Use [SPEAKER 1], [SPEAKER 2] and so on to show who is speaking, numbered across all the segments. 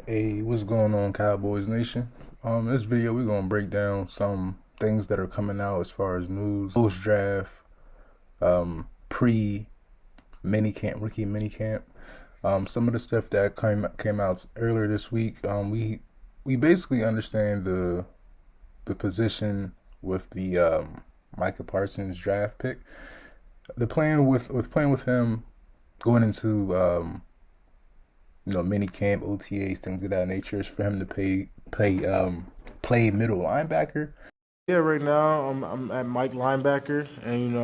[SPEAKER 1] Hey, what's going on, Cowboys Nation? This video we're gonna break down some things that are coming out as far as news, post draft, pre mini camp, rookie mini camp. Some of the stuff that came out earlier this week. We basically understand the position with the Micah Parsons draft pick. The plan with playing with him going into mini camp, OTAs, things of that nature, is for him to play middle linebacker.
[SPEAKER 2] Yeah, right now I'm at Mike linebacker, and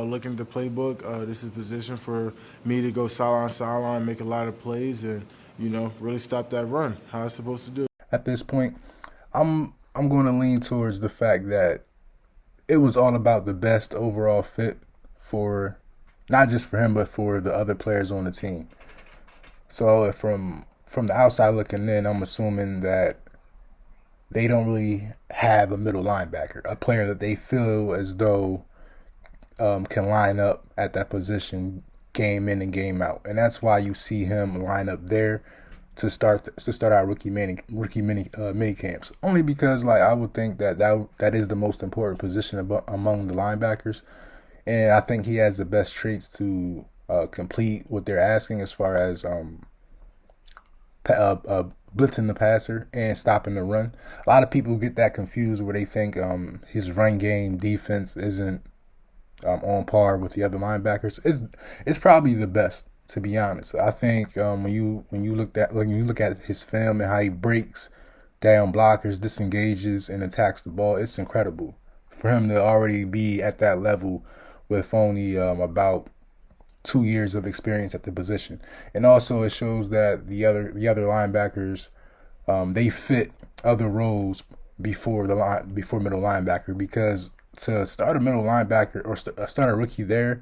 [SPEAKER 2] looking at the playbook. This is a position for me to go sideline, make a lot of plays, and really stop that run. How it's supposed to do.
[SPEAKER 1] At this point, I'm going to lean towards the fact that it was all about the best overall fit for not just for him but for the other players on the team. So from the outside looking in, I'm assuming that they don't really have a middle linebacker, a player that they feel as though can line up at that position game in and game out, and that's why you see him line up there to start our mini camps. Only because like I would think that is the most important position among the linebackers, and I think he has the best traits to complete what they're asking as far as blitzing the passer and stopping the run. A lot of people get that confused where they think his run game defense isn't on par with the other linebackers. It's probably the best, to be honest. I think when you look at his film and how he breaks down blockers, disengages, and attacks the ball, it's incredible for him to already be at that level with only about 2 years of experience at the position. And also it shows that the other linebackers they fit other roles before middle linebacker, because to start a middle linebacker or start a rookie there,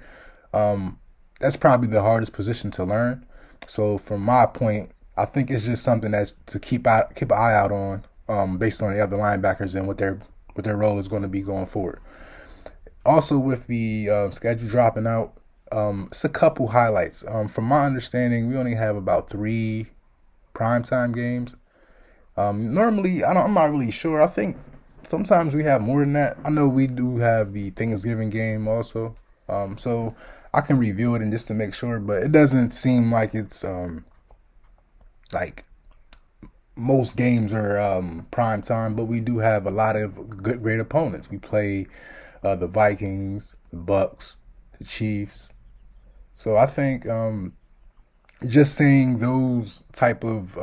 [SPEAKER 1] that's probably the hardest position to learn. So from my point, I think it's just something that's to keep an eye out on, based on the other linebackers and what their role is going to be going forward. Also, with the schedule dropping out, it's a couple highlights. From my understanding, we only have about 3 primetime games. Normally, I'm not really sure. I think sometimes we have more than that. I know we do have the Thanksgiving game also. So I can review it and just to make sure, but it doesn't seem like it's like most games are prime time. But we do have a lot of great opponents. We play the Vikings, the Bucks, the Chiefs. So I think just seeing those type of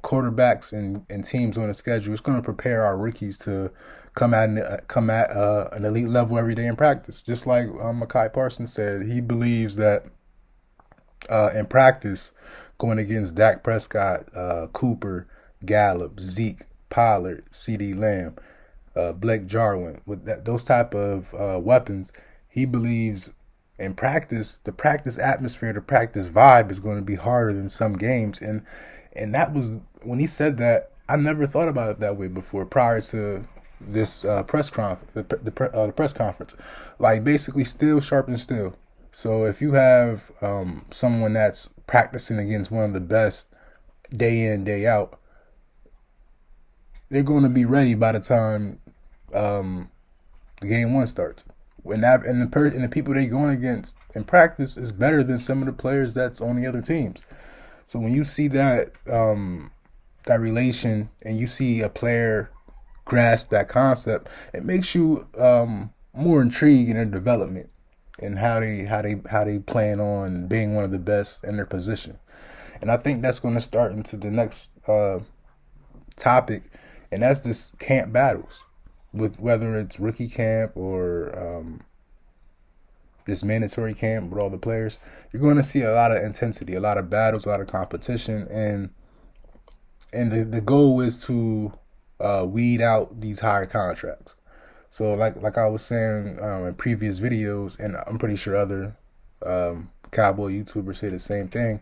[SPEAKER 1] quarterbacks and teams on the schedule is going to prepare our rookies to come at an elite level every day in practice. Just like Micah Parsons said, he believes that in practice, going against Dak Prescott, Cooper, Gallup, Zeke, Pollard, C.D. Lamb, Blake Jarwin, with those type of weapons, he believes in practice, the practice atmosphere, the practice vibe is going to be harder than some games. And that was when he said that. I never thought about it that way before. Prior to this press conference, the press conference, like basically still sharp and still. So if you have someone that's practicing against one of the best day in day out, they're going to be ready by the time the game one starts. And the people they going against in practice is better than some of the players that's on the other teams. So when you see that relation and you see a player grasp that concept, it makes you more intrigued in their development and how they plan on being one of the best in their position. And I think that's going to start into the next topic, and that's this camp battles, with whether it's rookie camp or this mandatory camp with all the players. You're going to see a lot of intensity, a lot of battles, a lot of competition, and the goal is to weed out these higher contracts. So like I was saying in previous videos, and I'm pretty sure other Cowboy YouTubers say the same thing.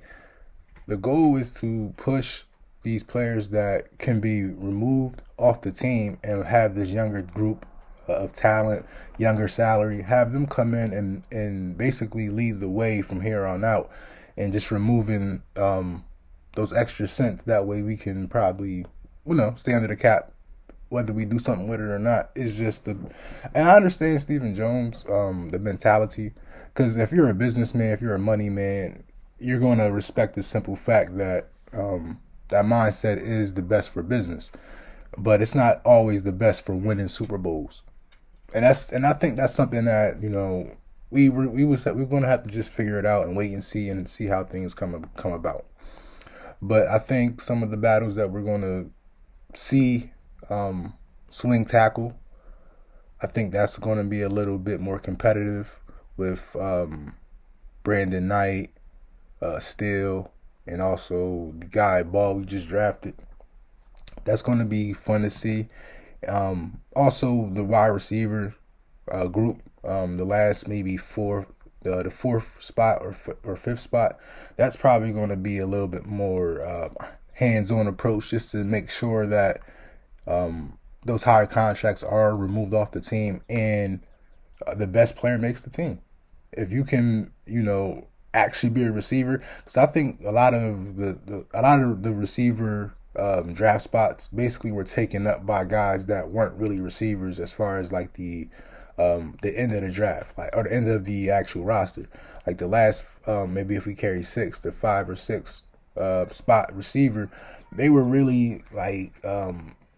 [SPEAKER 1] The goal is to push these players that can be removed off the team and have this younger group of talent, younger salary, have them come in and basically lead the way from here on out, and just removing those extra cents. That way we can probably, stay under the cap, whether we do something with it or not. It's just and I understand Stephen Jones, the mentality, because if you're a businessman, if you're a money man, you're going to respect the simple fact that that mindset is the best for business, but it's not always the best for winning Super Bowls. And I think that's something that we're going to have to just figure it out and wait and see how things come about. But I think some of the battles that we're going to see, swing tackle, I think that's going to be a little bit more competitive with Brandon Knight, Steele, and also the guy Ball we just drafted. That's going to be fun to see. Also, the wide receiver group, the last maybe the fourth spot or fifth spot, that's probably going to be a little bit more hands-on approach, just to make sure that those higher contracts are removed off the team and the best player makes the team. If you can, actually be a receiver, because I think a lot of the receiver draft spots basically were taken up by guys that weren't really receivers, as far as like the end of the draft, like, or the end of the actual roster. Like the last, maybe if we carry six, the 5 or 6 spot receiver, they were really like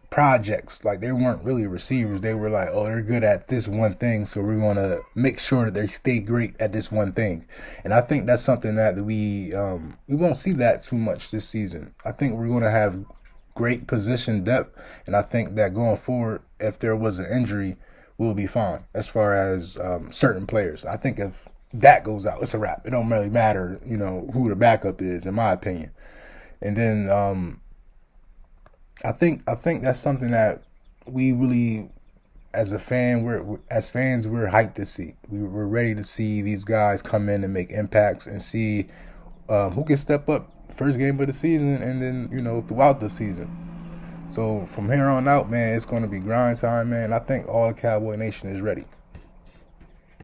[SPEAKER 1] projects. Like they weren't really receivers. They were like, oh, they're good at this one thing, so we're gonna make sure that they stay great at this one thing. And I think that's something that we won't see that too much this season. I think we're gonna have great position depth, and I think that going forward, if there was an injury, we'll be fine as far as certain players. I think if that goes out, it's a wrap. It don't really matter, who the backup is, in my opinion. And then I think that's something that we really, as fans, we're hyped to see. We're ready to see these guys come in and make impacts, and see who can step up first game of the season, and then throughout the season. So from here on out, man, it's going to be grind time, man. I think all Cowboy Nation is ready.